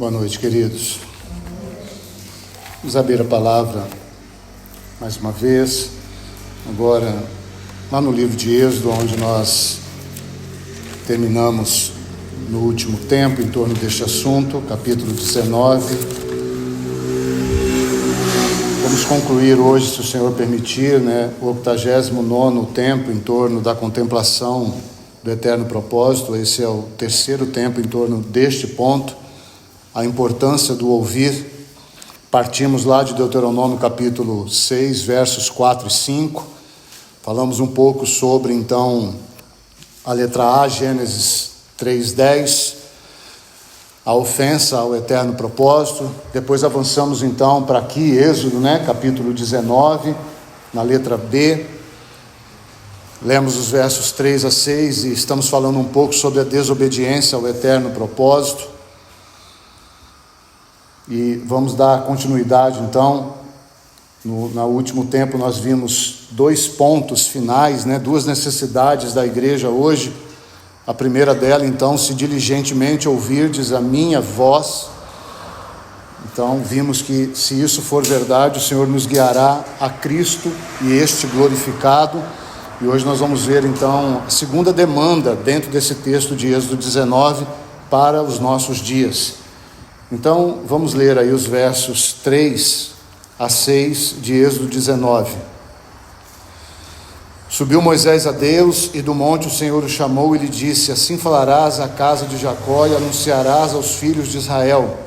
Boa noite, queridos. Vamos abrir a palavra mais uma vez, agora lá no livro de Êxodo, onde nós terminamos no último tempo em torno deste assunto, capítulo 19. Vamos concluir hoje, se o Senhor permitir, o 89º tempo em torno da contemplação do eterno propósito. Esse é o terceiro tempo em torno deste ponto, a importância do ouvir. Partimos lá de Deuteronômio capítulo 6, versos 4 e 5. Falamos um pouco sobre, então, a letra A, Gênesis 3:10, a ofensa ao eterno propósito. Depois avançamos, então, para aqui, Êxodo, capítulo 19, na letra B. Lemos os versos 3 a 6 e estamos falando um pouco sobre a desobediência ao eterno propósito. E vamos dar continuidade, então. No último tempo nós vimos dois pontos finais, duas necessidades da igreja hoje. A primeira dela, então, se diligentemente ouvirdes a minha voz. Então vimos que, se isso for verdade, o Senhor nos guiará a Cristo e este glorificado. E hoje nós vamos ver, então, a segunda demanda dentro desse texto de Êxodo 19 para os nossos dias. Então, vamos ler aí os versos 3 a 6 de Êxodo 19. Subiu Moisés a Deus, e do monte o Senhor o chamou e lhe disse: assim falarás à casa de Jacó e anunciarás aos filhos de Israel: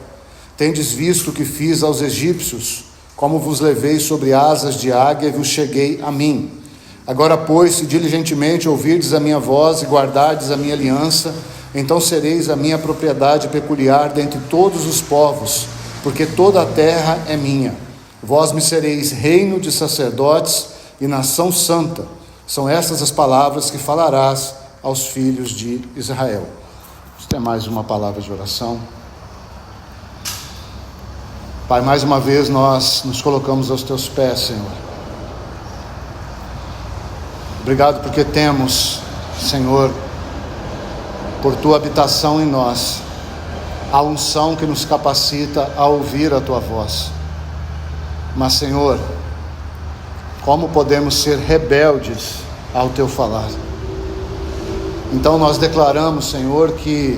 tendes visto o que fiz aos egípcios, como vos levei sobre asas de águia e vos cheguei a mim. Agora, pois, se diligentemente ouvirdes a minha voz e guardardes a minha aliança, então sereis a minha propriedade peculiar dentre todos os povos, porque toda a terra é minha. Vós me sereis reino de sacerdotes e nação santa. São estas as palavras que falarás aos filhos de Israel. Vamos ter mais uma palavra de oração. Pai, mais uma vez nós nos colocamos aos teus pés, Senhor. Obrigado porque temos, Senhor, por tua habitação em nós, a unção que nos capacita a ouvir a tua voz. Mas, Senhor, como podemos ser rebeldes ao teu falar? Então nós declaramos, Senhor, que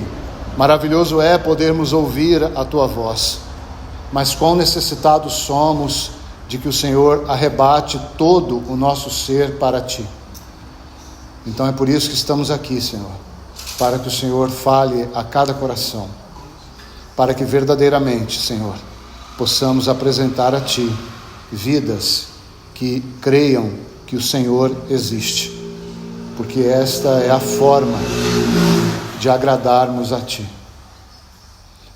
maravilhoso é podermos ouvir a tua voz, mas quão necessitados somos de que o Senhor arrebate todo o nosso ser para ti. Então é por isso que estamos aqui, Senhor, para que o Senhor fale a cada coração, para que verdadeiramente, Senhor, possamos apresentar a ti vidas que creiam que o Senhor existe, porque esta é a forma de agradarmos a ti.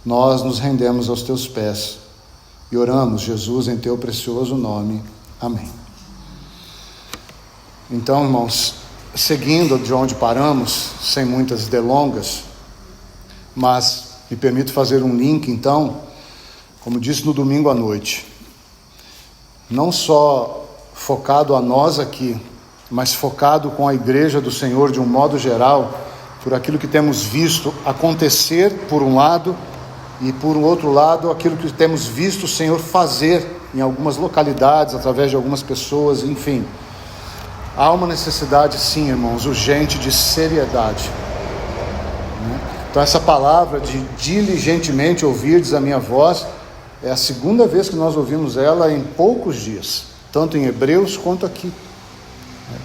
Nós nos rendemos aos teus pés e oramos, Jesus, em teu precioso nome. Amém. Então, irmãos, seguindo de onde paramos, sem muitas delongas, mas me permito fazer um link, então, como disse no domingo à noite, não só focado a nós aqui, mas focado com a igreja do Senhor de um modo geral, por aquilo que temos visto acontecer por um lado, e por um outro lado, aquilo que temos visto o Senhor fazer em algumas localidades, através de algumas pessoas, enfim. Há uma necessidade, sim, irmãos, urgente de seriedade. Então essa palavra de diligentemente ouvirdes a minha voz, é a segunda vez que nós ouvimos ela em poucos dias, tanto em Hebreus quanto aqui.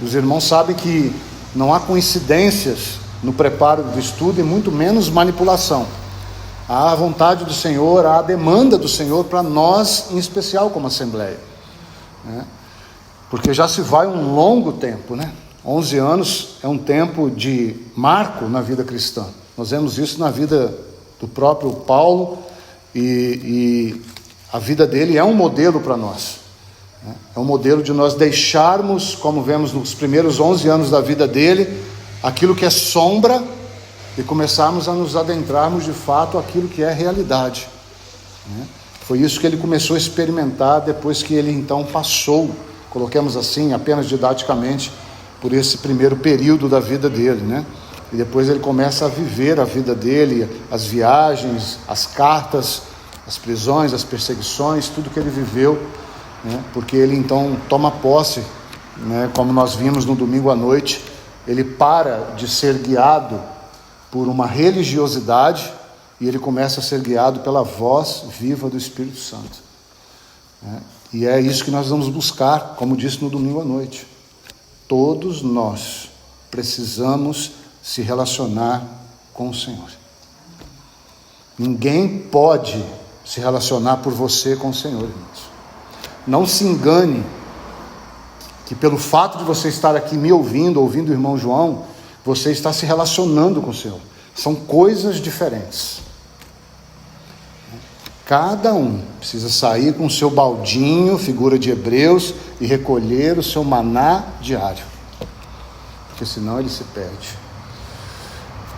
Os irmãos sabem que não há coincidências no preparo do estudo e muito menos manipulação. Há a vontade do Senhor, há a demanda do Senhor para nós, em especial como Assembleia, porque já se vai um longo tempo, 11 anos é um tempo de marco na vida cristã. Nós vemos isso na vida do próprio Paulo, e a vida dele é um modelo para nós. É um modelo de nós deixarmos, como vemos nos primeiros 11 anos da vida dele, aquilo que é sombra, e começarmos a nos adentrarmos de fato aquilo que é realidade. Foi isso que ele começou a experimentar depois que ele então passou, coloquemos assim, apenas didaticamente, por esse primeiro período da vida dele, e depois ele começa a viver a vida dele, as viagens, as cartas, as prisões, as perseguições, tudo que ele viveu, né? Porque ele então toma posse, né? Como nós vimos no domingo à noite, ele para de ser guiado por uma religiosidade e ele começa a ser guiado pela voz viva do Espírito Santo, né? E é isso que nós vamos buscar, como disse no domingo à noite. Todos nós precisamos se relacionar com o Senhor. Ninguém pode se relacionar por você com o Senhor, irmãos. Não se engane que pelo fato de você estar aqui me ouvindo o irmão João, você está se relacionando com o Senhor. São coisas diferentes. Cada um precisa sair com o seu baldinho, figura de Hebreus, e recolher o seu maná diário, porque senão ele se perde.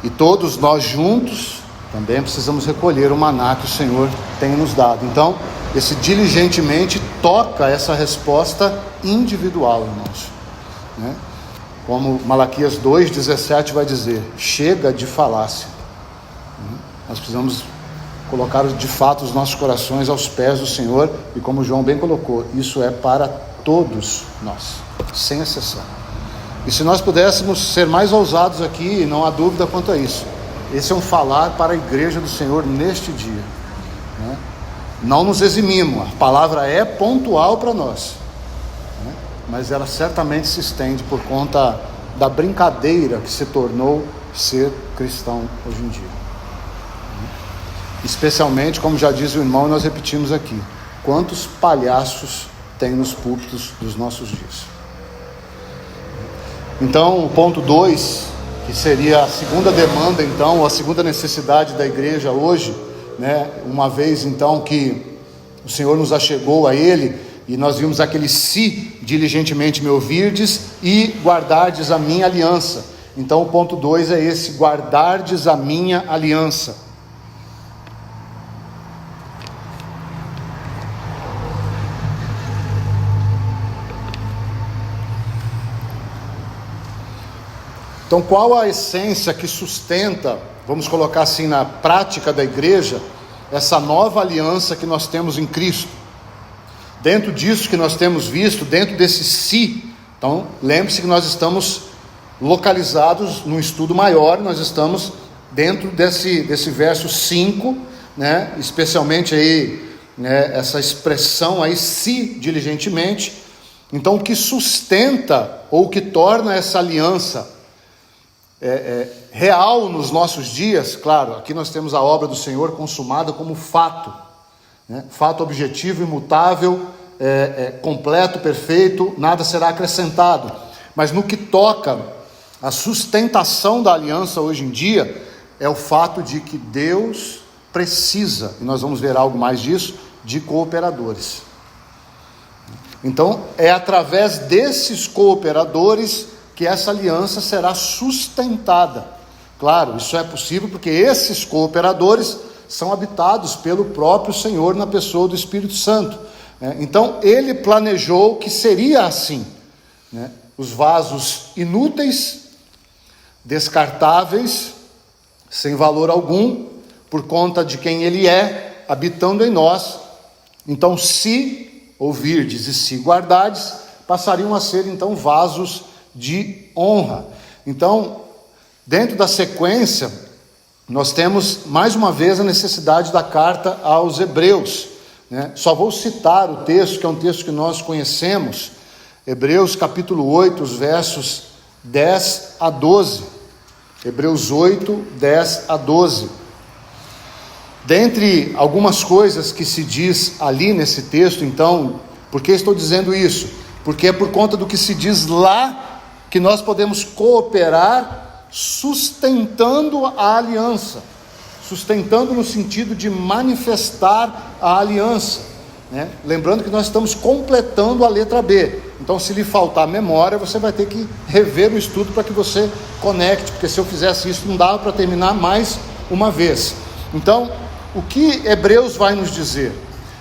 E todos nós juntos também precisamos recolher o maná que o Senhor tem nos dado. Então, esse diligentemente toca essa resposta individual, irmãos, né? Como Malaquias 2,17 vai dizer: chega de falácia. Nós precisamos colocar de fato os nossos corações aos pés do Senhor, e como João bem colocou, isso é para todos nós, sem exceção. E se nós pudéssemos ser mais ousados aqui, não há dúvida quanto a isso, esse é um falar para a igreja do Senhor neste dia, né? Não nos eximimos, a palavra é pontual para nós, né? Mas ela certamente se estende por conta da brincadeira que se tornou ser cristão hoje em dia. Especialmente, como já diz o irmão, nós repetimos aqui: quantos palhaços tem nos púlpitos dos nossos dias? Então, o ponto 2, que seria a segunda demanda, então, ou a segunda necessidade da igreja hoje, né? Uma vez então que o Senhor nos achegou a Ele, e nós vimos aquele se diligentemente me ouvirdes e guardardes a minha aliança. Então, o ponto 2 é esse: guardardes a minha aliança. Então, qual a essência que sustenta, vamos colocar assim, na prática da igreja, essa nova aliança que nós temos em Cristo? Dentro disso que nós temos visto, dentro desse si, então, lembre-se que nós estamos localizados num estudo maior, nós estamos dentro desse verso 5, né? Especialmente aí, né, essa expressão aí, se diligentemente. Então, o que sustenta, ou o que torna essa aliança real nos nossos dias, claro, aqui nós temos a obra do Senhor consumada como fato, né? Fato objetivo, imutável, completo, perfeito, nada será acrescentado. Mas no que toca a sustentação da aliança hoje em dia, é o fato de que Deus precisa, e nós vamos ver algo mais disso, de cooperadores. Então, é através desses cooperadores que essa aliança será sustentada. Claro, isso é possível porque esses cooperadores são habitados pelo próprio Senhor na pessoa do Espírito Santo. Então, Ele planejou que seria assim, né? Os vasos inúteis, descartáveis, sem valor algum, por conta de quem Ele é, habitando em nós. Então, se ouvirdes e se guardardes, passariam a ser então vasos de honra. Então, dentro da sequência, nós temos mais uma vez a necessidade da carta aos Hebreus, né? Só vou citar o texto, que é um texto que nós conhecemos, Hebreus capítulo 8, os versos 10 a 12. Hebreus 8, 10 a 12. Dentre algumas coisas que se diz ali nesse texto, então, por que estou dizendo isso? Porque é por conta do que se diz lá que nós podemos cooperar sustentando a aliança, sustentando no sentido de manifestar a aliança, né? Lembrando que nós estamos completando a letra B, então se lhe faltar memória, você vai ter que rever o estudo para que você conecte, porque se eu fizesse isso não dava para terminar mais uma vez. Então, o que Hebreus vai nos dizer?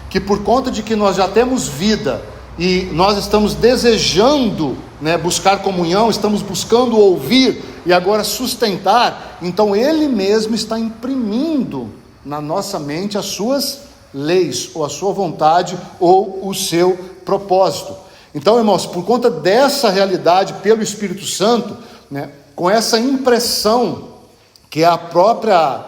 Que por conta de que nós já temos vida e nós estamos desejando, buscar comunhão, estamos buscando ouvir e agora sustentar, então Ele mesmo está imprimindo na nossa mente as suas leis, ou a sua vontade, ou o seu propósito. Então, irmãos, por conta dessa realidade pelo Espírito Santo, com essa impressão que é a própria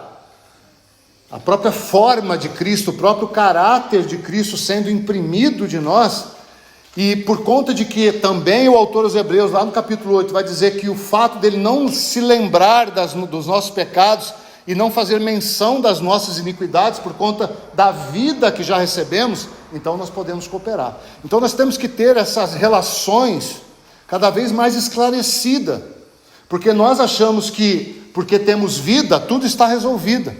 forma de Cristo, o próprio caráter de Cristo sendo imprimido de nós, e por conta de que também o autor aos Hebreus, lá no capítulo 8, vai dizer que o fato dele não se lembrar dos nossos pecados e não fazer menção das nossas iniquidades por conta da vida que já recebemos, então nós podemos cooperar. Então nós temos que ter essas relações cada vez mais esclarecidas, porque nós achamos que porque temos vida, tudo está resolvido.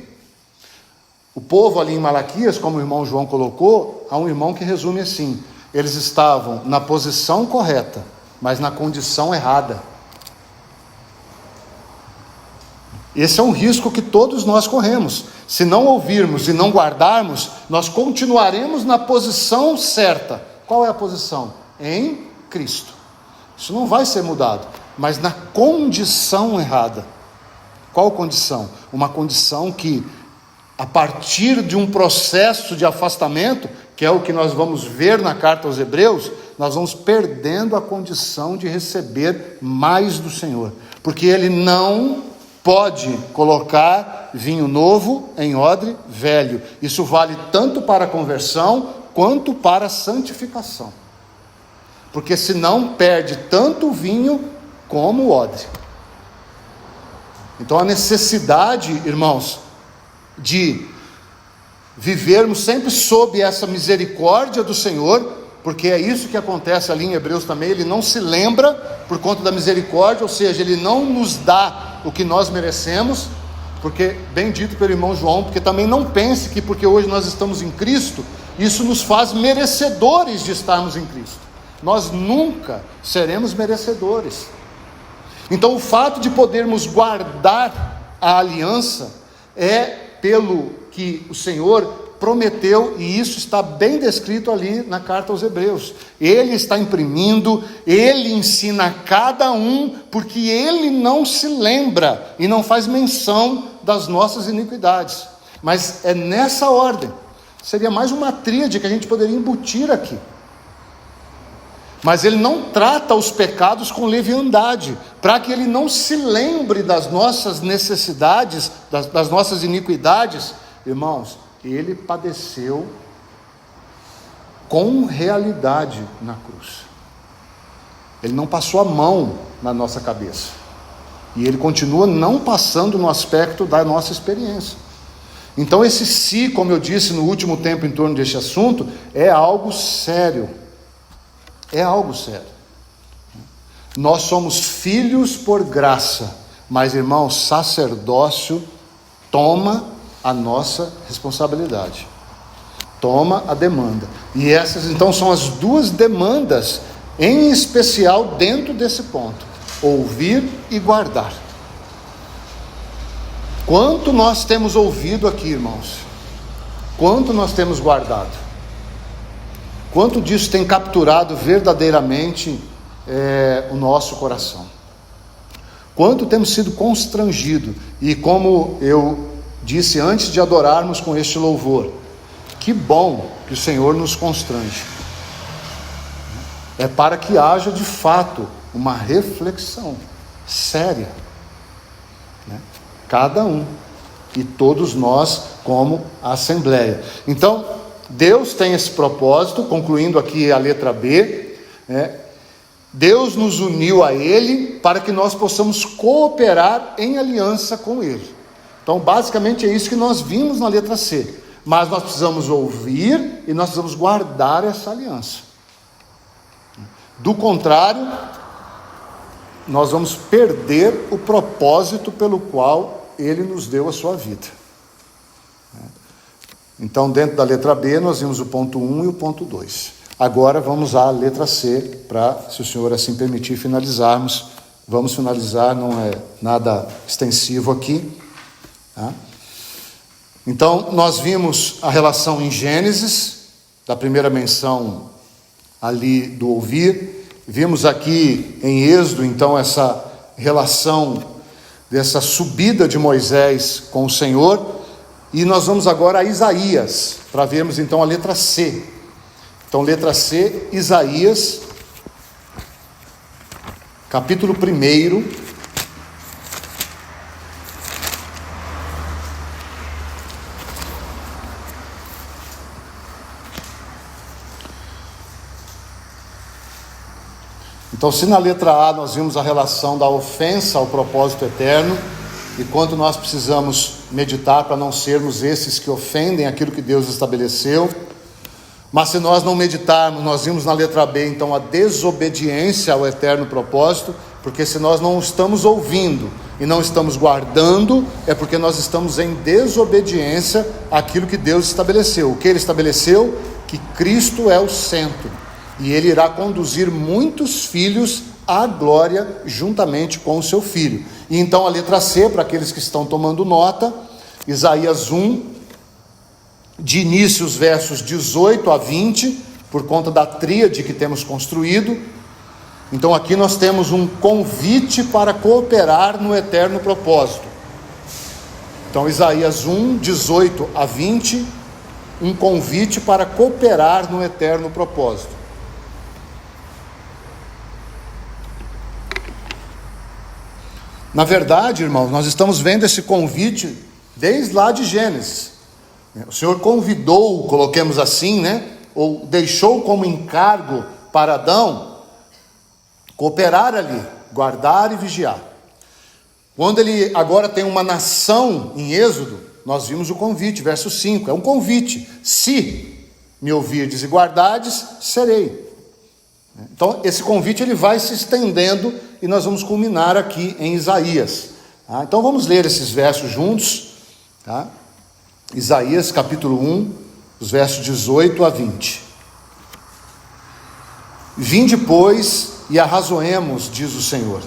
O povo ali em Malaquias, como o irmão João colocou, há um irmão que resume assim: eles estavam na posição correta, mas na condição errada. Esse é um risco que todos nós corremos. Se não ouvirmos e não guardarmos, nós continuaremos na posição certa. Qual é a posição? Em Cristo. Isso não vai ser mudado, mas na condição errada. Qual condição? Uma condição que, a partir de um processo de afastamento, que é o que nós vamos ver na carta aos Hebreus, nós vamos perdendo a condição de receber mais do Senhor, porque Ele não pode colocar vinho novo em odre velho. Isso vale tanto para a conversão quanto para a santificação, porque senão perde tanto o vinho como o odre. Então a necessidade, irmãos, de vivermos sempre sob essa misericórdia do Senhor, porque é isso que acontece ali em Hebreus também. Ele não se lembra por conta da misericórdia, ou seja, Ele não nos dá o que nós merecemos, porque, bem dito pelo irmão João, porque também não pense que porque hoje nós estamos em Cristo, isso nos faz merecedores de estarmos em Cristo. Nós nunca seremos merecedores. Então o fato de podermos guardar a aliança é pelo que o Senhor prometeu, e isso está bem descrito ali na carta aos Hebreus. Ele está imprimindo, Ele ensina a cada um, porque Ele não se lembra e não faz menção das nossas iniquidades. Mas é nessa ordem. Seria mais uma tríade que a gente poderia embutir aqui. Mas Ele não trata os pecados com leviandade, para que Ele não se lembre das nossas necessidades, das nossas iniquidades. Irmãos, Ele padeceu com realidade na cruz. Ele não passou a mão na nossa cabeça, e Ele continua não passando no aspecto da nossa experiência. Então esse si, como eu disse no último tempo em torno deste assunto, é algo sério. É algo sério. Nós somos filhos por graça, mas, irmãos, sacerdócio toma a nossa responsabilidade, toma a demanda. E essas então são as duas demandas em especial dentro desse ponto: ouvir e guardar. Quanto nós temos ouvido aqui, irmãos? Quanto nós temos guardado? Quanto disso tem capturado verdadeiramente o nosso coração? Quanto temos sido constrangidos? E como eu disse antes de adorarmos com este louvor, que bom que o Senhor nos constrange. É para que haja de fato uma reflexão séria, cada um, e todos nós como Assembleia. Então Deus tem esse propósito, concluindo aqui a letra B, Deus nos uniu a Ele para que nós possamos cooperar em aliança com Ele. Então basicamente é isso que nós vimos na letra C. Mas nós precisamos ouvir e nós precisamos guardar essa aliança. Do contrário, nós vamos perder o propósito pelo qual Ele nos deu a sua vida. Então, dentro da letra B, nós vimos o ponto 1 e o ponto 2. Agora vamos à letra C, para, se o Senhor assim permitir, finalizarmos. Vamos finalizar, não é nada extensivo aqui. Tá? Então, nós vimos a relação em Gênesis, da primeira menção ali do ouvir. Vimos aqui em Êxodo, então, essa relação dessa subida de Moisés com o Senhor. E nós vamos agora a Isaías, para vermos então a letra C. Então, letra C, Isaías, capítulo 1. Então, se na letra A nós vimos a relação da ofensa ao propósito eterno, e quanto nós precisamos meditar para não sermos esses que ofendem aquilo que Deus estabeleceu, mas se nós não meditarmos, nós vimos na letra B, então, a desobediência ao eterno propósito, porque se nós não estamos ouvindo e não estamos guardando, é porque nós estamos em desobediência àquilo que Deus estabeleceu. O que Ele estabeleceu? Que Cristo é o centro. E Ele irá conduzir muitos filhos à glória juntamente com o seu Filho. E então a letra C, para aqueles que estão tomando nota, Isaías 1, de início os versos 18 a 20, por conta da tríade que temos construído. Então aqui nós temos um convite para cooperar no eterno propósito. Então Isaías 1, 18 a 20, um convite para cooperar no eterno propósito. Na verdade, irmãos, nós estamos vendo esse convite desde lá de Gênesis. O Senhor convidou, coloquemos assim, ou deixou como encargo para Adão cooperar ali, guardar e vigiar. Quando ele agora tem uma nação em Êxodo, nós vimos o convite, verso 5, é um convite: se me ouvirdes e guardardes, serei. Então esse convite ele vai se estendendo e nós vamos culminar aqui em Isaías. Então vamos ler esses versos juntos. Isaías capítulo 1, os versos 18 a 20. Vinde, pois, e arrazoemos, diz o Senhor.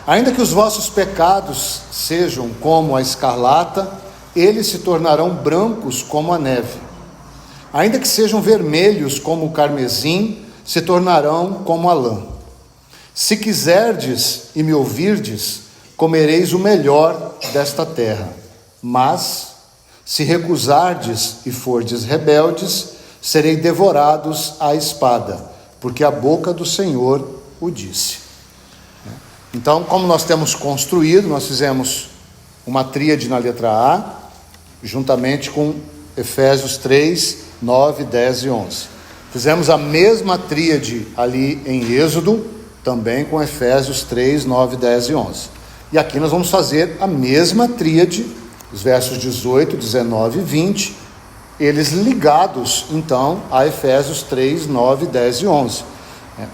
Ainda que os vossos pecados sejam como a escarlata, eles se tornarão brancos como a neve. Ainda que sejam vermelhos como o carmesim, se tornarão como a lã. Se quiserdes e me ouvirdes, comereis o melhor desta terra. Mas, se recusardes e fordes rebeldes, serei devorados à espada, porque a boca do Senhor o disse. Então, como nós temos construído, nós fizemos uma tríade na letra A, juntamente com Efésios 3, 9, 10 e 11. Fizemos a mesma tríade ali em Êxodo, também com Efésios 3, 9, 10 e 11. E aqui nós vamos fazer a mesma tríade, os versos 18, 19 e 20, eles ligados, então, a Efésios 3, 9, 10 e 11.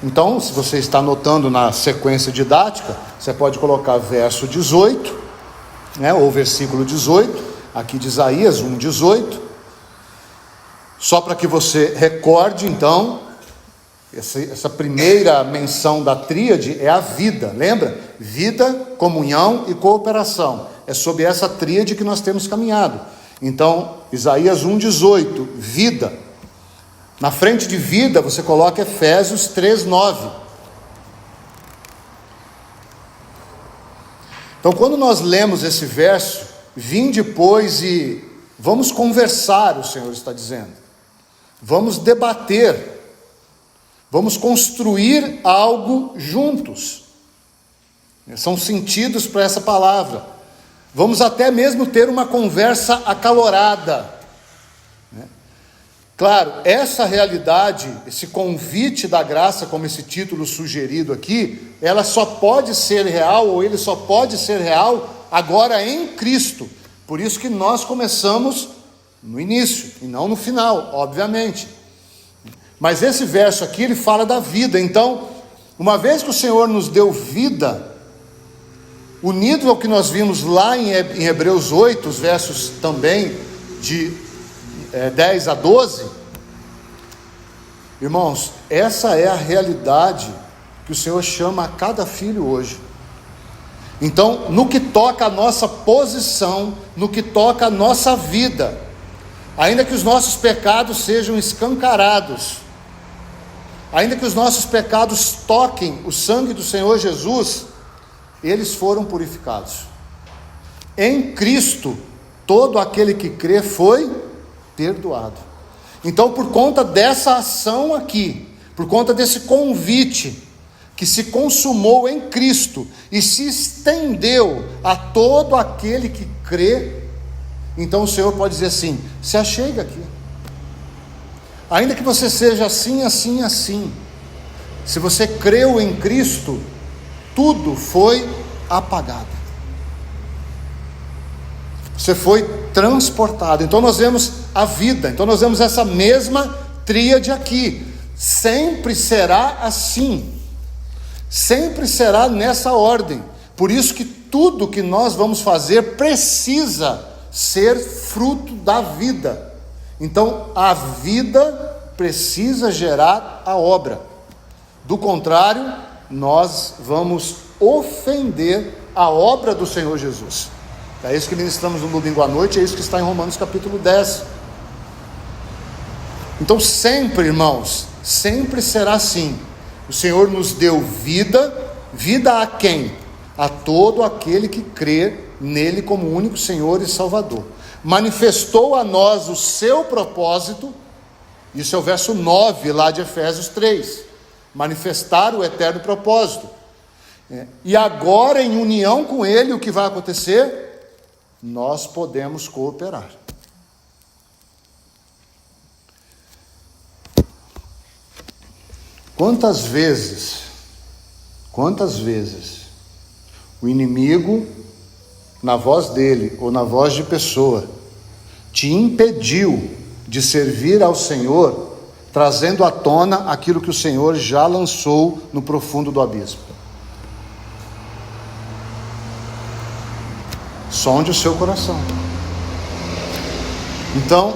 Então, se você está anotando na sequência didática, você pode colocar verso 18, ou versículo 18, aqui de Isaías 1, 18, só para que você recorde, então, essa primeira menção da tríade é a vida, lembra? Vida, comunhão e cooperação. É sobre essa tríade que nós temos caminhado. Então, Isaías 1,18, vida. Na frente de vida, você coloca Efésios 3,9. Então, quando nós lemos esse verso, vinde, pois, e vamos conversar, o Senhor está dizendo. Vamos debater, vamos construir algo juntos. São sentidos para essa palavra. Vamos até mesmo ter uma conversa acalorada. Claro, essa realidade, esse convite da graça, como esse título sugerido aqui, ela só pode ser real, ou ele só pode ser real agora em Cristo. Por isso que nós começamos no início e não no final, obviamente. Mas esse verso aqui, ele fala da vida. Então, uma vez que o Senhor nos deu vida, unido ao que nós vimos lá em Hebreus 8, os versos também de 10 a 12, irmãos, essa é a realidade que o Senhor chama a cada filho hoje. Então, no que toca a nossa posição, no que toca a nossa vida, ainda que os nossos pecados sejam escancarados, ainda que os nossos pecados toquem o sangue do Senhor Jesus, eles foram purificados. Em Cristo, todo aquele que crê foi perdoado. Então, por conta dessa ação aqui, por conta desse convite que se consumou em Cristo e se estendeu a todo aquele que crê, então o Senhor pode dizer assim: se achega aqui. Ainda que você seja assim, assim, assim, se você creu em Cristo, tudo foi apagado. Você foi transportado. Então nós vemos a vida, então nós vemos essa mesma tríade aqui. Sempre será assim, sempre será nessa ordem. Por isso que tudo que nós vamos fazer precisa ser fruto da vida. Então a vida precisa gerar a obra. Do contrário, nós vamos ofender a obra do Senhor Jesus. É isso que ministramos no domingo à noite, é isso que está em Romanos capítulo 10. Então sempre, irmãos, sempre será assim. O Senhor nos deu vida. Vida a quem? A todo aquele que crê nele como único Senhor e Salvador. Manifestou a nós o seu propósito. Isso é o verso 9 lá de Efésios 3. Manifestar o eterno propósito. E agora, em união com ele, o que vai acontecer? Nós podemos cooperar. Quantas vezes o inimigo, na voz dele ou na voz de pessoa, te impediu de servir ao Senhor, trazendo à tona aquilo que o Senhor já lançou no profundo do abismo? Sonde o seu coração. Então,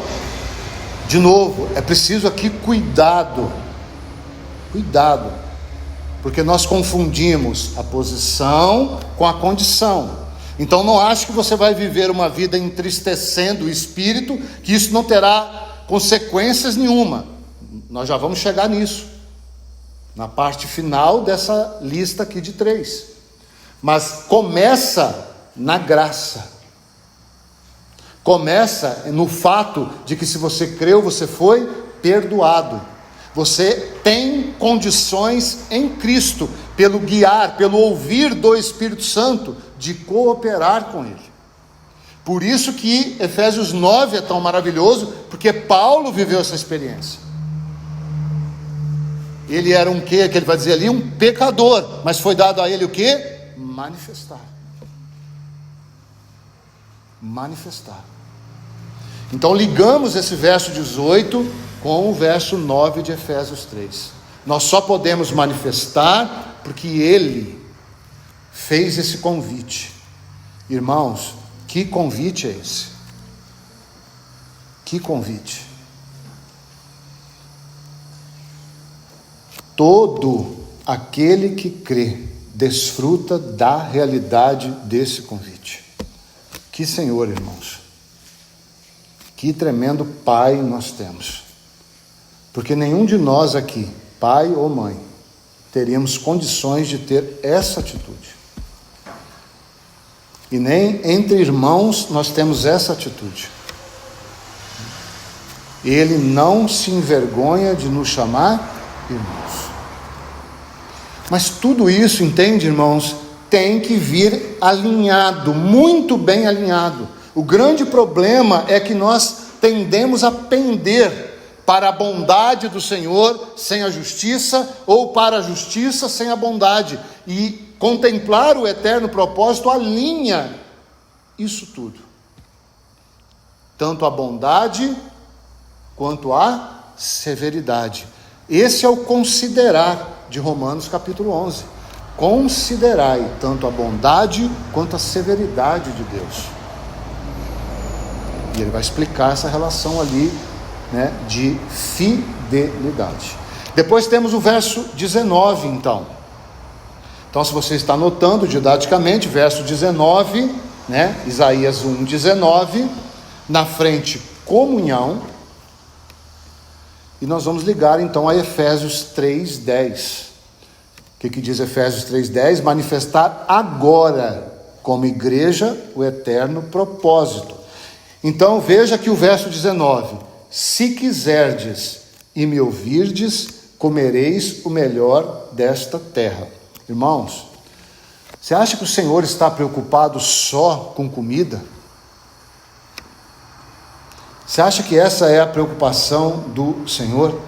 de novo, é preciso aqui cuidado, porque nós confundimos a posição com a condição. Então não ache que você vai viver uma vida entristecendo o Espírito, que isso não terá consequências nenhuma. Nós já vamos chegar nisso, na parte final dessa lista aqui de 3. Mas começa na graça. Começa no fato de que se você creu, você foi perdoado. Você tem condições em Cristo, pelo guiar, pelo ouvir do Espírito Santo, de cooperar com Ele. Por isso que Efésios 9 é tão maravilhoso, porque Paulo viveu essa experiência. Ele era um quê? Que ele vai dizer ali, um pecador, mas foi dado a ele o quê? Manifestar. Então ligamos esse verso 18 com o verso 9 de Efésios 3. Nós só podemos manifestar porque ele fez esse convite. Irmãos, que convite é esse? Que convite! Todo aquele que crê desfruta da realidade desse convite. Que Senhor, irmãos, que tremendo Pai nós temos, porque nenhum de nós aqui, pai ou mãe, teríamos condições de ter essa atitude, e nem entre irmãos nós temos essa atitude. Ele não se envergonha de nos chamar irmãos, mas tudo isso, entende, irmãos, tem que vir alinhado, muito bem alinhado. O grande problema é que nós tendemos a pender para a bondade do Senhor sem a justiça, ou para a justiça sem a bondade, e contemplar o eterno propósito alinha isso tudo, tanto a bondade quanto a severidade. Esse é o considerar de Romanos capítulo 11. Considerai tanto a bondade quanto a severidade de Deus. E ele vai explicar essa relação ali, né, de fidelidade. Depois temos o verso 19, então. Então, se você está anotando didaticamente, verso 19, né, Isaías 1:19, na frente comunhão, E nós vamos ligar então a Efésios 3:10. O que diz Efésios 3:10? Manifestar agora, como igreja, o eterno propósito. Então veja que o verso 19: se quiserdes e me ouvirdes, comereis o melhor desta terra. Irmãos, você acha que o Senhor está preocupado só com comida? Você acha que essa é a preocupação do Senhor?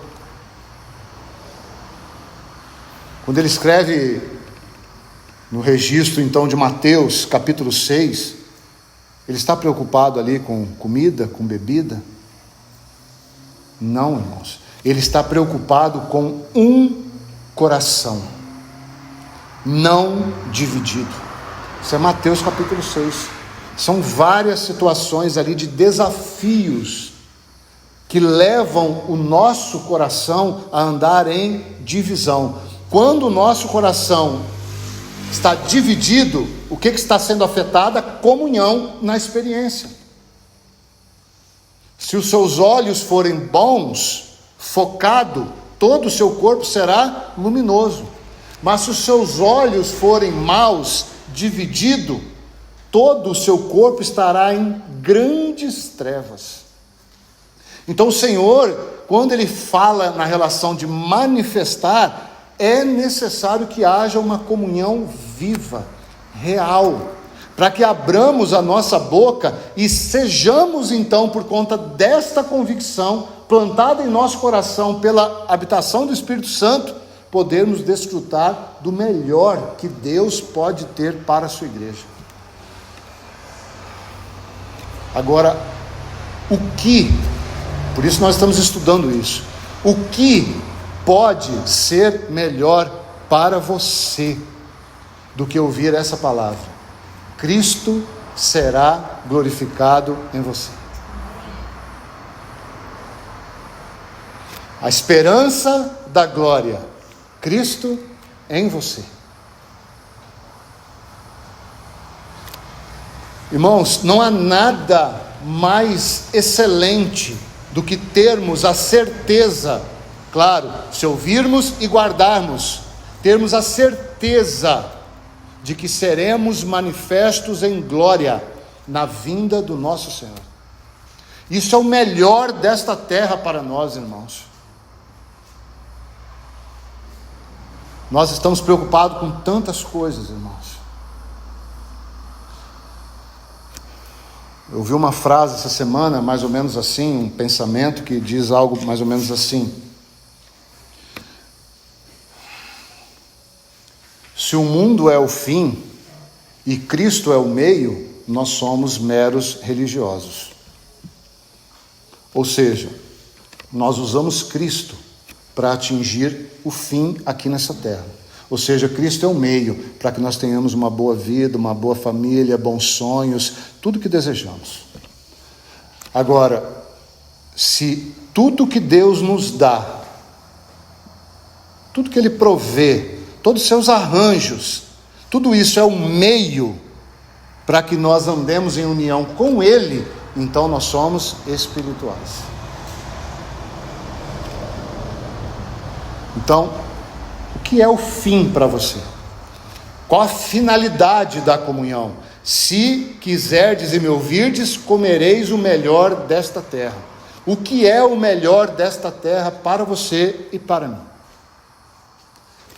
Quando ele escreve no registro então de Mateus, capítulo 6, ele está preocupado ali com comida, com bebida? Não, irmãos. Ele está preocupado com um coração, não dividido. Isso é Mateus capítulo 6. São várias situações ali de desafios que levam o nosso coração a andar em divisão. Quando o nosso coração está dividido, o que está sendo afetado? A comunhão na experiência. Se os seus olhos forem bons, focado, todo o seu corpo será luminoso. Mas se os seus olhos forem maus, dividido, todo o seu corpo estará em grandes trevas. Então o Senhor, quando Ele fala na relação de manifestar, é necessário que haja uma comunhão viva, real, para que abramos a nossa boca e sejamos então, por conta desta convicção, plantada em nosso coração pela habitação do Espírito Santo, podermos desfrutar do melhor que Deus pode ter para a sua igreja. Agora, por isso nós estamos estudando isso, o que pode ser melhor para você do que ouvir essa palavra? Cristo será glorificado em você. A esperança da glória, Cristo em você. Irmãos, não há nada mais excelente do que termos a certeza, claro, se ouvirmos e guardarmos, termos a certeza de que seremos manifestos em glória na vinda do nosso Senhor. Isso é o melhor desta terra para nós, irmãos. Nós estamos preocupados com tantas coisas, irmãos. Eu ouvi uma frase essa semana, mais ou menos assim, um pensamento que diz algo mais ou menos assim: se o mundo é o fim e Cristo é o meio, nós somos meros religiosos. Ou seja, nós usamos Cristo para atingir o fim aqui nessa terra. Ou seja, Cristo é o meio para que nós tenhamos uma boa vida, uma boa família, bons sonhos, tudo que desejamos. Agora, se tudo que Deus nos dá, tudo que Ele provê, todos os seus arranjos, tudo isso é um meio para que nós andemos em união com Ele, então nós somos espirituais. Então, o que é o fim para você? Qual a finalidade da comunhão? Se quiserdes e me ouvirdes, comereis o melhor desta terra. O que é o melhor desta terra para você e para mim?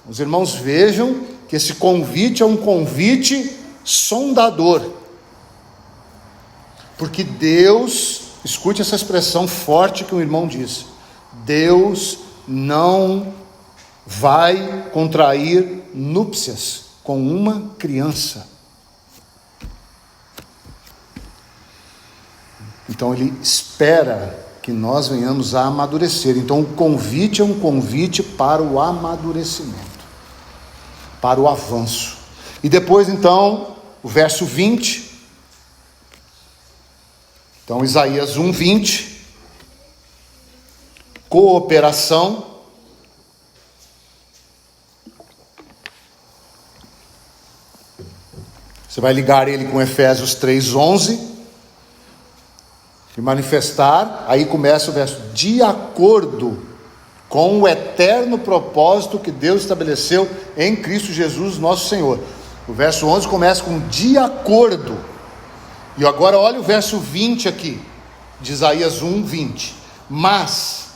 Os irmãos vejam que esse convite é um convite sondador. Porque Deus, escute essa expressão forte que o irmão disse: Deus não vai contrair núpcias com uma criança. Então Ele espera que nós venhamos a amadurecer. Então o convite é um convite para o amadurecimento, para o avanço. E depois então, o verso 20. Então Isaías 1:20. Cooperação. Você vai ligar ele com Efésios 3:11. E manifestar, aí começa o verso: de acordo com o eterno propósito que Deus estabeleceu em Cristo Jesus, nosso Senhor. O verso 11 começa com de acordo. E agora olha o verso 20 aqui, de Isaías 1, 20. Mas,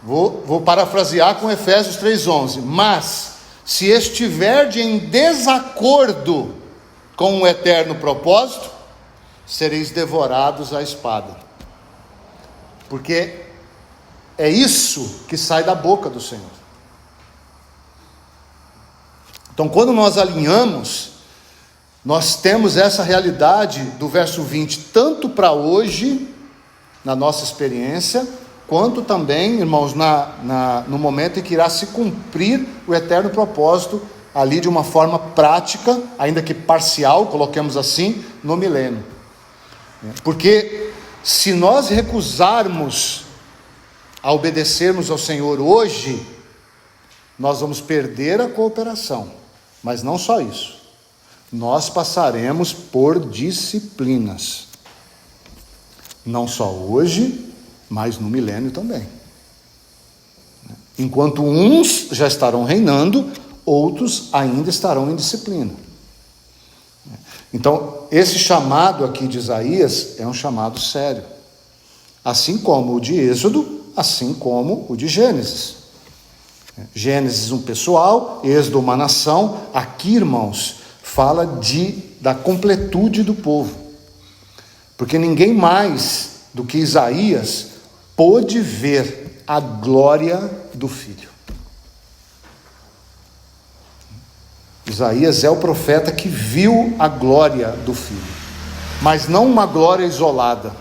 vou parafrasear com Efésios 3,11. Mas, se estiver em desacordo com o eterno propósito, sereis devorados à espada. Porque é isso que sai da boca do Senhor. Então, quando nós alinhamos, nós temos essa realidade do verso 20, tanto para hoje, na nossa experiência, quanto também, irmãos, no momento em que irá se cumprir o eterno propósito, ali de uma forma prática, ainda que parcial, coloquemos assim, no milênio. Porque se nós recusarmos a obedecermos ao Senhor hoje, nós vamos perder a cooperação. Mas não só isso, nós passaremos por disciplinas, não só hoje, mas no milênio também. Enquanto uns já estarão reinando, outros ainda estarão em disciplina. Então, esse chamado aqui de Isaías é um chamado sério, assim como o de Êxodo, assim como o de Gênesis. Gênesis um pessoal, Êxodo uma nação. Aqui, irmãos, fala da completude do povo, porque ninguém mais do que Isaías pôde ver a glória do Filho. Isaías é o profeta que viu a glória do Filho, mas não uma glória isolada.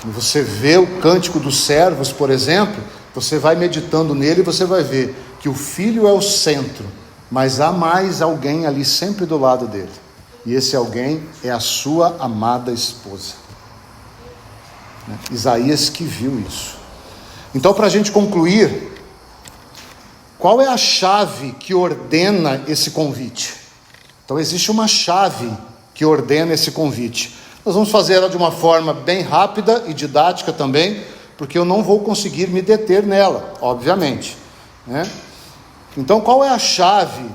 Você vê o Cântico dos Servos, por exemplo, você vai meditando nele e você vai ver que o Filho é o centro, mas há mais alguém ali sempre do lado dele, e esse alguém é a sua amada esposa. Isaías que viu isso. Então, para a gente concluir, qual é a chave que ordena esse convite? Então, existe uma chave que ordena esse convite. Nós vamos fazer ela de uma forma bem rápida e didática também, porque eu não vou conseguir me deter nela, obviamente, né? Então, qual é a chave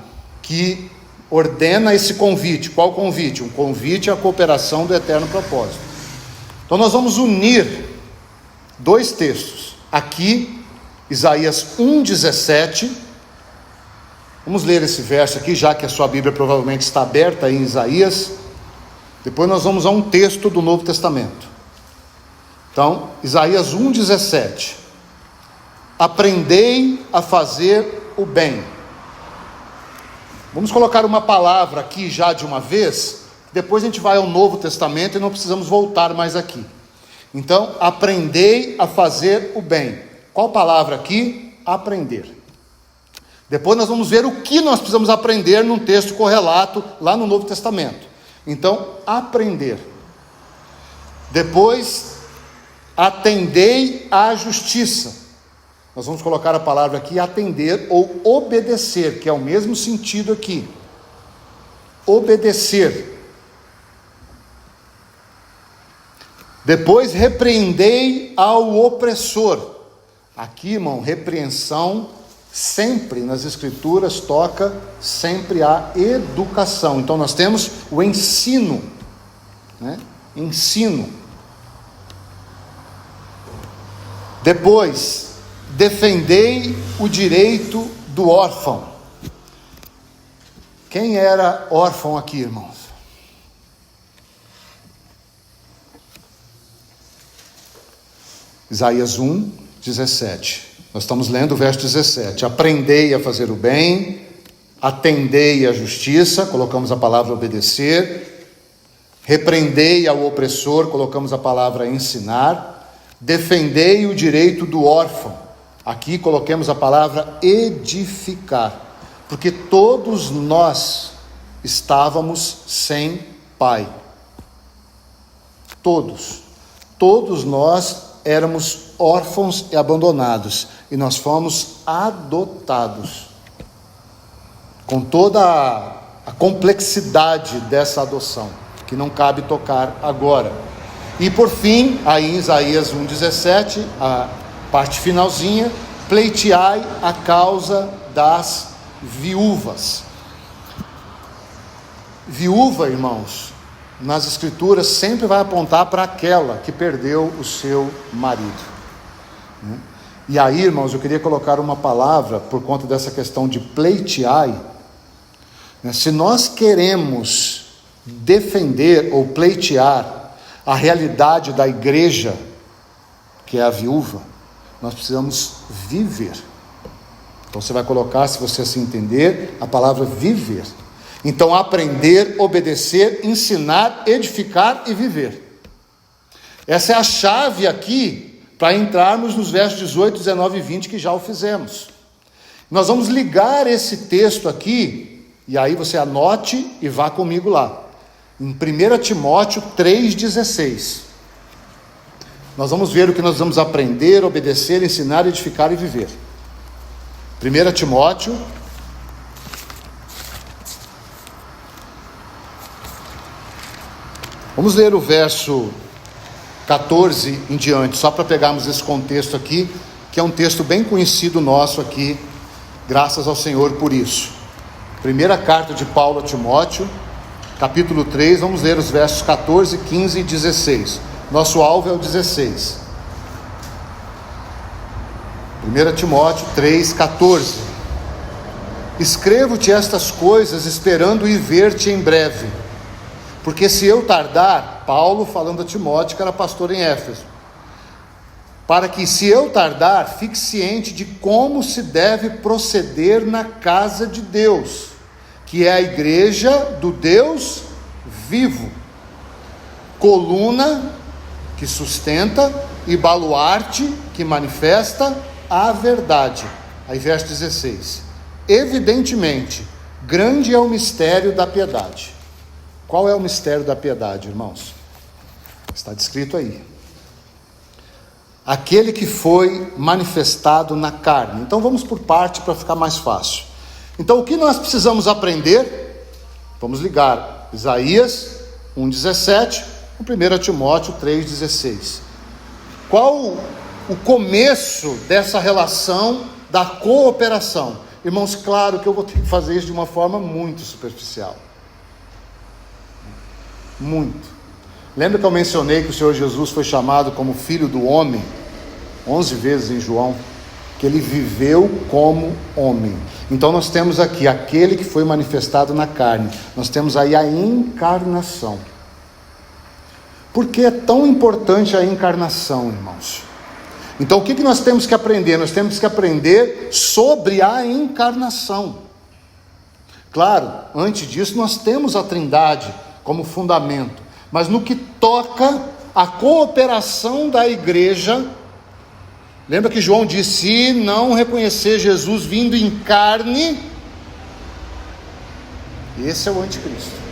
que ordena esse convite? Qual convite? Um convite à cooperação do eterno propósito. Então, nós vamos unir dois textos. Aqui, Isaías 1,17. Vamos ler esse verso aqui, já que a sua Bíblia provavelmente está aberta aí em Isaías. Depois nós vamos a um texto do Novo Testamento. Então, Isaías 1,17. Aprendei a fazer o bem. Vamos colocar uma palavra aqui já de uma vez, depois a gente vai ao Novo Testamento e não precisamos voltar mais aqui. Então, aprendei a fazer o bem. Qual palavra aqui? Aprender. Depois nós vamos ver o que nós precisamos aprender num texto correlato lá no Novo Testamento. Então, aprender. Depois, atendei à justiça. Nós vamos colocar a palavra aqui, atender ou obedecer, que é o mesmo sentido aqui. Obedecer. Depois, repreendei ao opressor. Aqui, irmão, repreensão sempre nas Escrituras toca sempre a educação. Então nós temos o ensino, né? Ensino. Depois, defendei o direito do órfão. Quem era órfão aqui, irmãos? Isaías 1:17. Nós estamos lendo o verso 17. Aprendei a fazer o bem, atendei à justiça, colocamos a palavra obedecer. Repreendei ao opressor, colocamos a palavra ensinar. Defendei o direito do órfão. Aqui coloquemos a palavra edificar, porque todos nós estávamos sem pai. Todos nós éramos órfãos e abandonados, e nós fomos adotados, com toda a complexidade dessa adoção, que não cabe tocar agora. E por fim, aí em Isaías 1,17, a parte finalzinha, pleiteai a causa das viúvas. Viúva, irmãos, nas escrituras sempre vai apontar para aquela que perdeu o seu marido. E aí, irmãos, eu queria colocar uma palavra por conta dessa questão de pleiteai. Se nós queremos defender ou pleitear a realidade da igreja, que é a viúva, nós precisamos viver. Então você vai colocar, se você assim entender, a palavra viver. Então aprender, obedecer, ensinar, edificar e viver. Essa é a chave aqui para entrarmos nos versos 18, 19 e 20 que já o fizemos. Nós vamos ligar esse texto aqui, e aí você anote e vá comigo lá. Em 1 Timóteo 3,16. Nós vamos ver o que nós vamos aprender, obedecer, ensinar, edificar e viver. 1 Timóteo. Vamos ler o verso 14 em diante, só para pegarmos esse contexto aqui, que é um texto bem conhecido nosso aqui, graças ao Senhor por isso. Primeira carta de Paulo a Timóteo, capítulo 3, vamos ler os versos 14, 15 e 16. Nosso alvo é o 16. 1 Timóteo 3, 14. Escrevo-te estas coisas, esperando ir ver-te em breve. Porque se eu tardar, Paulo falando a Timóteo, que era pastor em Éfeso, para que se eu tardar, fique ciente de como se deve proceder na casa de Deus, que é a igreja do Deus vivo, coluna que sustenta e baluarte que manifesta a verdade. Aí verso 16. Evidentemente, grande é o mistério da piedade. Qual é o mistério da piedade, irmãos? Está descrito aí. Aquele que foi manifestado na carne. Então vamos por parte para ficar mais fácil. Então o que nós precisamos aprender? Vamos ligar Isaías 1,17 com 1 Timóteo 3,16. Qual o começo dessa relação da cooperação? Irmãos, claro que eu vou ter que fazer isso de uma forma muito superficial. Muito. Lembra que eu mencionei que o Senhor Jesus foi chamado como Filho do Homem 11 vezes em João? Que ele viveu como homem. Então nós temos aqui aquele que foi manifestado na carne. Nós temos aí a encarnação. Por que é tão importante a encarnação, irmãos? Então o que nós temos que aprender? Nós temos que aprender sobre a encarnação. Claro, antes disso nós temos a Trindade como fundamento, mas no que toca a cooperação da igreja, lembra que João disse: se não reconhecer Jesus vindo em carne, esse é o anticristo.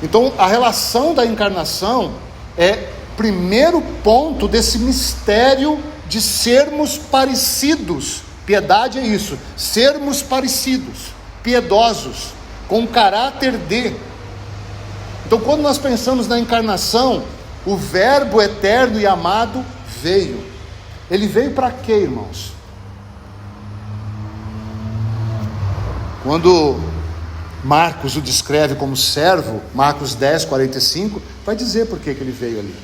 Então a relação da encarnação é primeiro ponto desse mistério de sermos parecidos. Piedade é isso, sermos parecidos, piedosos, com caráter de. Então quando nós pensamos na encarnação, o verbo eterno e amado veio. Ele veio para quê, irmãos? Quando Marcos o descreve como servo, Marcos 10, 45, vai dizer por que ele veio ali.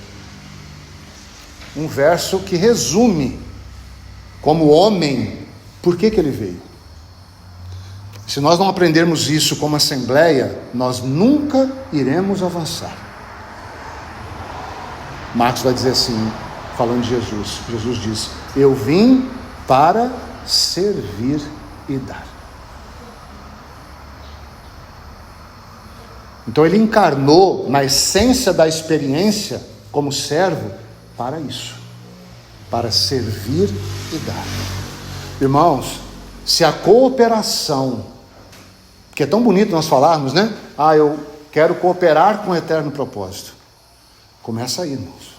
Um verso que resume como homem, por que ele veio. Se nós não aprendermos isso como assembleia, nós nunca iremos avançar. Marcos vai dizer assim, falando de Jesus. Jesus diz: eu vim para servir e dar. Então ele encarnou na essência da experiência como servo para isso, para servir e dar. Irmãos, se a cooperação, que é tão bonito nós falarmos, né? Eu quero cooperar com o eterno propósito. Começa aí, irmãos.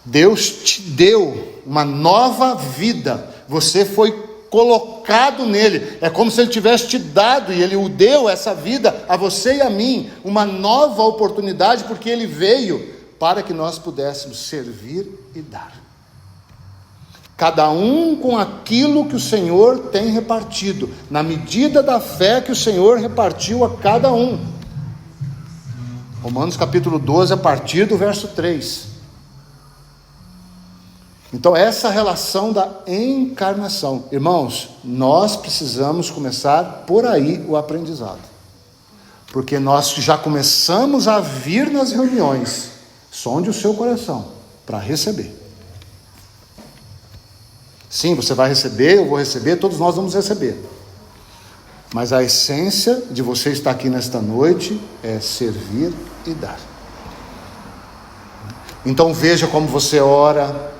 Deus te deu uma nova vida. Você foi colocado nele. É como se ele tivesse te dado, e ele o deu, essa vida, a você e a mim, uma nova oportunidade, porque ele veio para que nós pudéssemos servir e dar. Cada um com aquilo que o Senhor tem repartido, na medida da fé que o Senhor repartiu a cada um. Romanos capítulo 12, a partir do verso 3. Então, essa relação da encarnação. Irmãos, nós precisamos começar por aí o aprendizado. Porque nós já começamos a vir nas reuniões. Sonde o seu coração para receber. Sim, você vai receber, eu vou receber, todos nós vamos receber. Mas a essência de você estar aqui nesta noite é servir e dar. Então veja como você ora,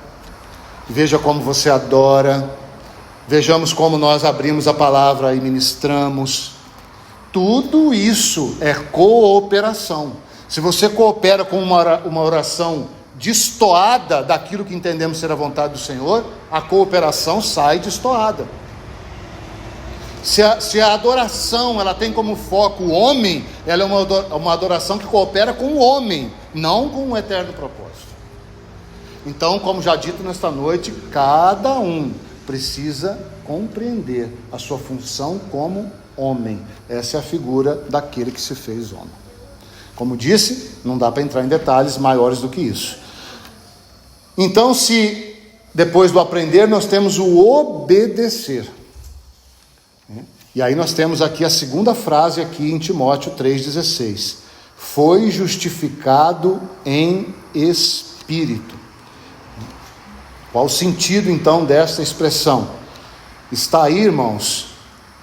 veja como você adora, vejamos como nós abrimos a palavra e ministramos. Tudo isso é cooperação. Se você coopera com uma oração destoada daquilo que entendemos ser a vontade do Senhor, a cooperação sai destoada. Se a adoração ela tem como foco o homem, ela é uma adoração que coopera com o homem, não com o eterno propósito. Então, como já dito nesta noite, cada um precisa compreender a sua função como homem. Essa é a figura daquele que se fez homem. Como disse, não dá para entrar em detalhes maiores do que isso. Então, se depois do aprender nós temos o obedecer. E aí nós temos aqui a segunda frase aqui em Timóteo 3,16. Foi justificado em espírito. Qual o sentido então dessa expressão? Está aí, irmãos,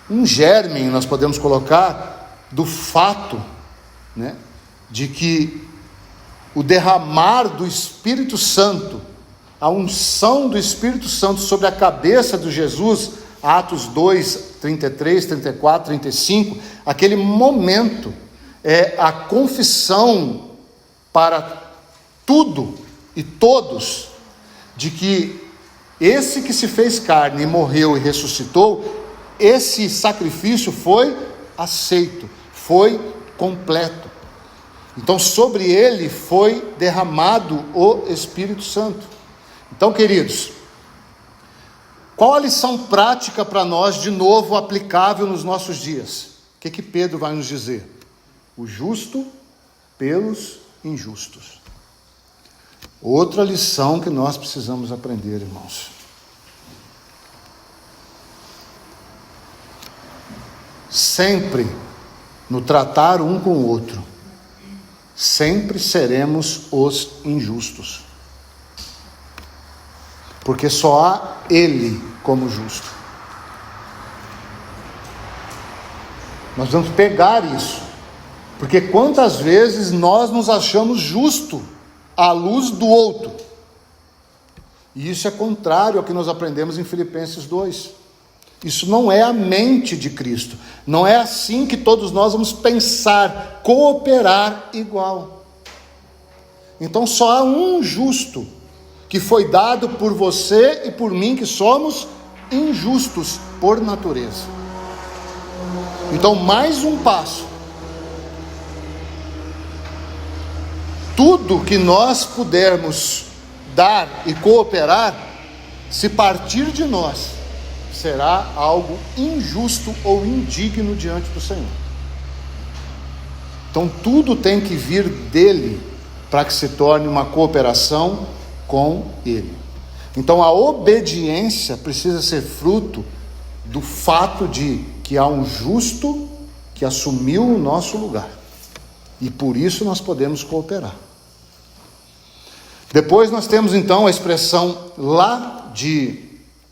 um germe, nós podemos colocar, do fato, de que o derramar do Espírito Santo, a unção do Espírito Santo sobre a cabeça de Jesus, Atos 2, 33, 34, 35, aquele momento é a confissão para tudo e todos, de que esse que se fez carne e morreu e ressuscitou, esse sacrifício foi aceito, foi completo. Então sobre ele foi derramado o Espírito Santo. Então, queridos, qual a lição prática para nós, de novo, aplicável nos nossos dias? O que Pedro vai nos dizer? O justo pelos injustos. Outra lição que nós precisamos aprender, irmãos. Sempre, no tratar um com o outro, sempre seremos os injustos. Porque só há Ele como justo. Nós vamos pegar isso. Porque quantas vezes nós nos achamos justos à luz do outro. E isso é contrário ao que nós aprendemos em Filipenses 2. Isso não é a mente de Cristo. Não é assim que todos nós vamos pensar, cooperar igual. Então só há um justo, que foi dado por você e por mim, que somos injustos por natureza. Então, mais um passo. Tudo que nós pudermos dar e cooperar, se partir de nós, será algo injusto ou indigno diante do Senhor. Então, tudo tem que vir dele, para que se torne uma cooperação com ele. Então a obediência precisa ser fruto do fato de que há um justo que assumiu o nosso lugar, e por isso nós podemos cooperar. Depois nós temos então a expressão lá de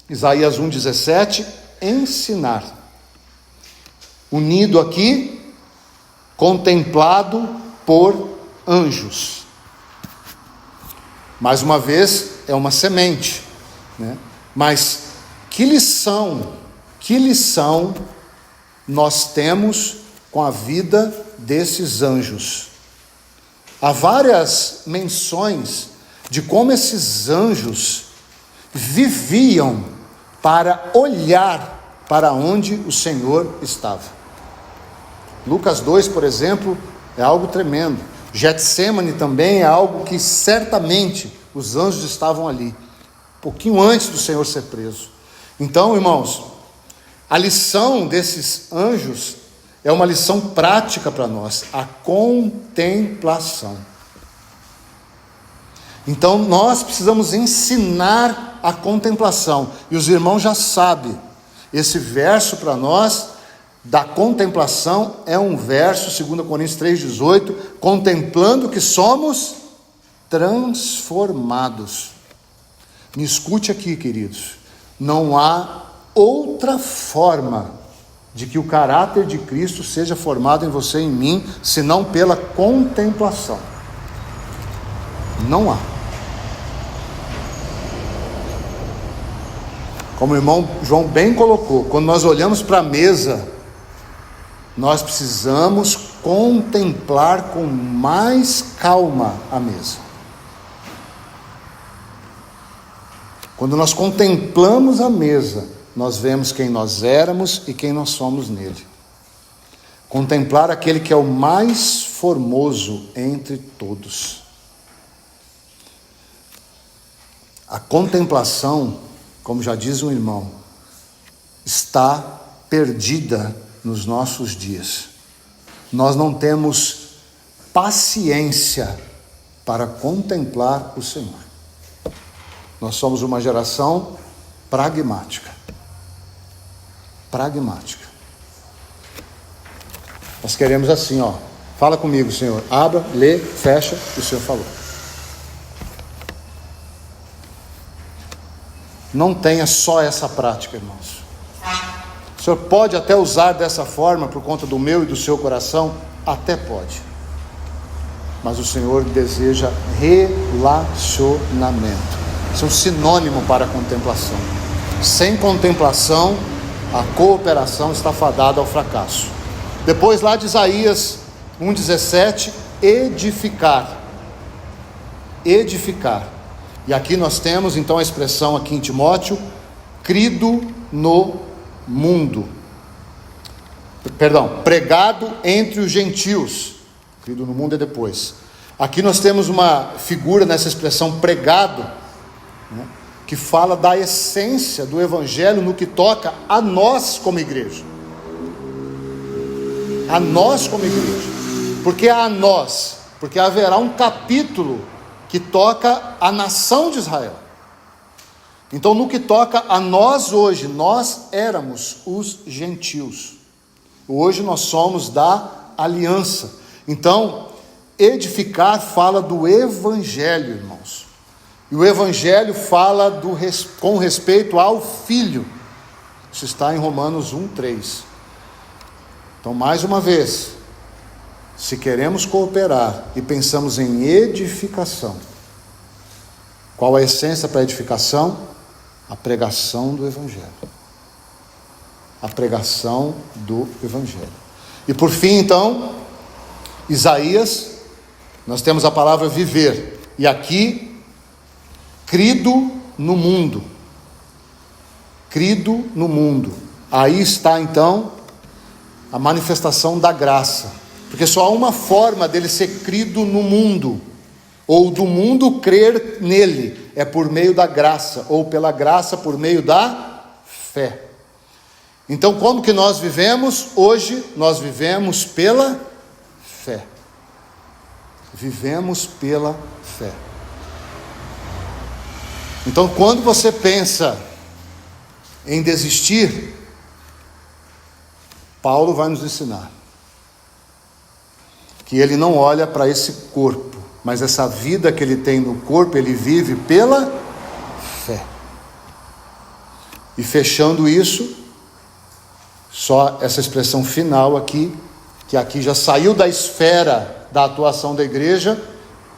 Isaías 1,17, ensinar, unido aqui, contemplado por anjos. Mais uma vez, é uma semente, Mas que lição nós temos com a vida desses anjos? Há várias menções de como esses anjos viviam para olhar para onde o Senhor estava. Lucas 2, por exemplo, é algo tremendo. Getsêmani também é algo que certamente os anjos estavam ali, um pouquinho antes do Senhor ser preso. Então, irmãos, a lição desses anjos é uma lição prática para nós, a contemplação. Então nós precisamos ensinar a contemplação, e os irmãos já sabem, esse verso para nós, da contemplação, é um verso, 2 Coríntios 3,18, contemplando que somos transformados. Me escute aqui, queridos, não há outra forma de que o caráter de Cristo seja formado em você e em mim, senão pela contemplação. Não há. Como o irmão João bem colocou, quando nós olhamos para a mesa, nós precisamos contemplar com mais calma a mesa. Quando nós contemplamos a mesa, nós vemos quem nós éramos e quem nós somos nele. Contemplar aquele que é o mais formoso entre todos. A contemplação, como já diz um irmão, está perdida nos nossos dias. Nós não temos paciência para contemplar o Senhor. Nós somos uma geração pragmática. Pragmática. Nós queremos assim, fala comigo, Senhor, abra, lê, fecha, o Senhor falou. Não tenha só essa prática, irmãos. O Senhor pode até usar dessa forma por conta do meu e do seu coração, até pode. Mas o Senhor deseja relacionamento. Isso é um sinônimo para a contemplação. Sem contemplação, a cooperação está fadada ao fracasso. Depois lá de Isaías 1,17, edificar. Edificar. E aqui nós temos então a expressão aqui em Timóteo, crido no mundo. Pregado entre os gentios. Crido no mundo é depois. Aqui nós temos uma figura nessa expressão pregado, né, que fala da essência do Evangelho no que toca a nós como igreja. A nós como igreja. Por que a nós? Porque haverá um capítulo que toca a nação de Israel. Então, no que toca a nós hoje, nós éramos os gentios. Hoje nós somos da aliança. Então, edificar fala do Evangelho, irmãos. E o Evangelho fala com respeito ao Filho. Isso está em Romanos 1,3. Então, mais uma vez, se queremos cooperar e pensamos em edificação, qual a essência para a edificação? A pregação do Evangelho. A pregação do Evangelho. E por fim, então, Isaías, nós temos a palavra viver. E aqui, crido no mundo. Crido no mundo. Aí está, então, a manifestação da graça. Porque só há uma forma dele ser crido no mundo, ou do mundo crer nele, é por meio da graça, ou pela graça por meio da fé. Então, como que nós vivemos? Hoje, nós vivemos pela fé. Vivemos pela fé. Então, quando você pensa em desistir, Paulo vai nos ensinar que ele não olha para esse corpo, mas essa vida que ele tem no corpo, ele vive pela fé. E fechando isso, só essa expressão final aqui, que aqui já saiu da esfera da atuação da igreja,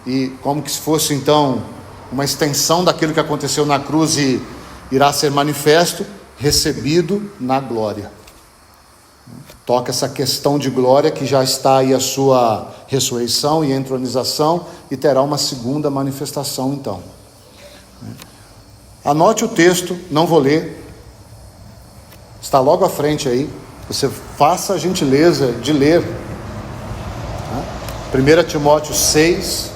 e como que se fosse então uma extensão daquilo que aconteceu na cruz e irá ser manifesto, recebido na glória. Toca essa questão de glória que já está aí a sua ressurreição e entronização, e terá uma segunda manifestação então. Anote o texto, não vou ler, Está logo à frente aí. Você faça a gentileza de ler. 1 Timóteo 6,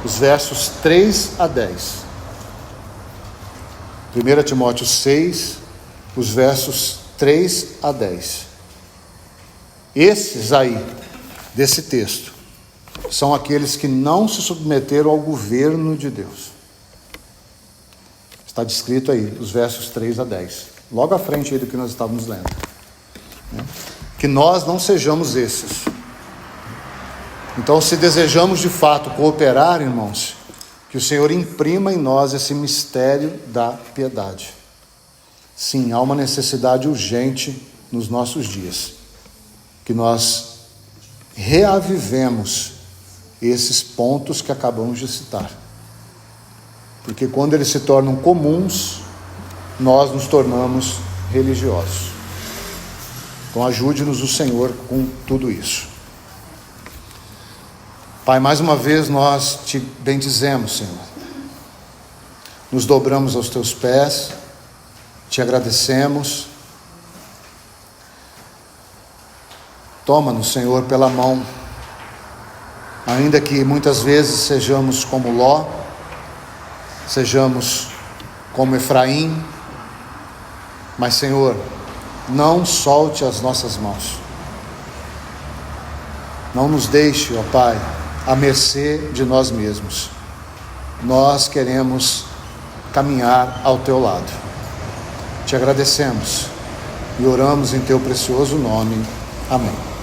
os versos 3 a 10. 1 Timóteo 6, os versos 3 a 10. Esses aí, desse texto, são aqueles que não se submeteram ao governo de Deus. Está descrito aí, os versos 3 a 10. Logo à frente aí do que nós estávamos lendo. Que nós não sejamos esses. Então, se desejamos de fato cooperar, irmãos, que o Senhor imprima em nós esse mistério da piedade. Sim, há uma necessidade urgente nos nossos dias, que nós reavivemos esses pontos que acabamos de citar. Porque quando eles se tornam comuns, nós nos tornamos religiosos. Então ajude-nos o Senhor com tudo isso. Pai, mais uma vez nós te bendizemos, Senhor. Nos dobramos aos teus pés, te agradecemos. Toma-nos, Senhor, pela mão, ainda que muitas vezes sejamos como Ló, sejamos como Efraim, mas, Senhor, não solte as nossas mãos. Não nos deixe, ó Pai, à mercê de nós mesmos. Nós queremos caminhar ao teu lado. Te agradecemos e oramos em teu precioso nome. Amém.